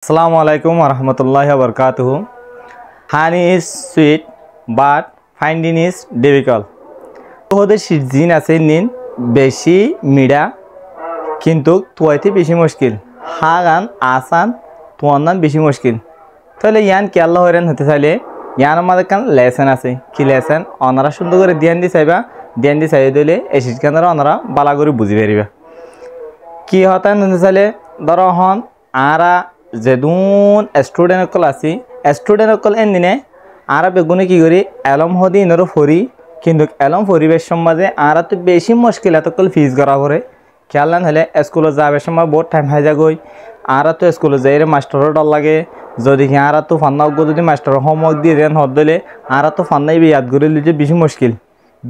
Assalamualaikum warahmatullahi wabarakatuh. Honey is sweet, but finding is difficult. ওদের season আছে নিন বেশি মিডা কিন্তু তোয়াইতে বেশি মুশকিল হাগান আসান তোয়ার নাম বেশি মুশকিল তাহলে ইয়ান কি আল্লাহ হইরান হতে চাইলে ইয়ান আমাদের কান লেসন আছে কি লেসন ওনারা সুন্দর করে ধ্যান দি চাইবা দিলে এই শিক্ষানরা ওনারা বালা করে বুঝি পারিবা কি হতান হতে চাইলে ধরো হন আরা যেদুন স্টুডেন্ট অকল আছি স্টুডেন্ট অকল এন দিনে আরা বেগুনে কি করি এলম হদি ইনরো ফরি কিন্তু এলম পরিবেশ সমাজে আরা তো বেশি মুশকিল এতকল ফিজ করা করে খেয়াল হলে স্কুলে যাবে সময় বহুত টাইম হয়ে যাগই আরা তো স্কুলে যাই রে মাস্টারও ডর লাগে যদি কি আরা তো ফান্না যদি মাস্টার হোমওয়ার্ক দিয়ে দেন হদ দিলে আরা তো ফান্নাই ইয়াদ করে লিজে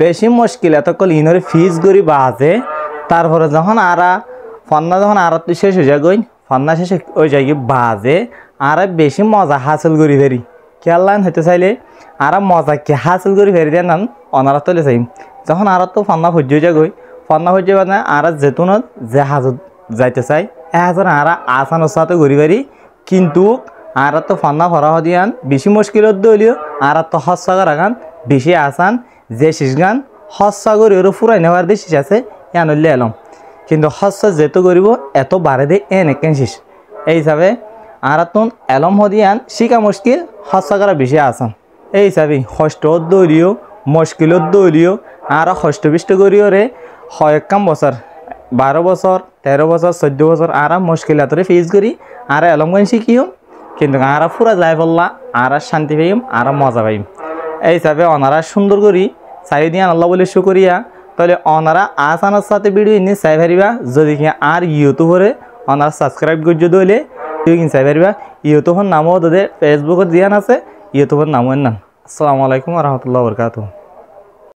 বেশি মুশকিল এতকল ইনরে ফিজ করি বাজে তারপরে যখন আরা ফান্না যখন আরা তো শেষ হয়ে যাগই ফান্না শেষে ওই জায়গায় বাজে আরা বেশি মজা হাসিল করি ফেরি খেয়াল হতে চাইলে আরা মজা কে হাসিল করি ফেরি দেন অনারা তলে চাই যখন আরা তো ফান্না সহ্য যাগই ফান্না সহ্য মানে আরা যেতুনত যে হাজত যাইতে চাই এহাজর আরা আসান সাথে ঘুরি পারি কিন্তু আরা তো ফান্না ভরা দিয়ান বেশি মুশকিলত দলিও আরা তো হস্যাগার আগান বেশি আসান যে শেষ গান হস্যাগর ওর ফুরাই নেওয়ার দিয়ে শেষ আছে ইয়ান হইলে এলম কিন্তু হস্য যেত করিব এত বাড়ে দে এন একেন শেষ এই হিসাবে আরা তো এলম হদিয়ান শিকা মুশকিল হস্যাগারা বেশি আসান এই হিসাবে ষষ্ঠ দলীয় মুশকিলত দলীয় আর ষষ্ঠবিষ্ট করিও রে কয়েকাম বছর 12 বছর 13 বছর 14 বছর আর মুশকিলাতরে ফেস করি আর এলমগান শিখিও কিন্তু আর পুরা যাই বললা আর শান্তি পাইম আর মজা পাইম এই হিসাবে অনারা সুন্দর করি চাই দিয়ান আল্লাহ বলে শুকরিয়া তাহলে অনারা আসানোর সাথে ভিডিও এনে চাই পারিবা যদি কি আর ইউটিউবরে অনারা সাবস্ক্রাইব করছো দইলে তুই কিন চাই পারিবা ইউটিউবের নামও তোদের ফেসবুকের দিয়ান আছে ইউটিউবের নামও নাম আসসালামু আলাইকুম ওয়া রাহমাতুল্লাহি ওয়া বারাকাতুহু।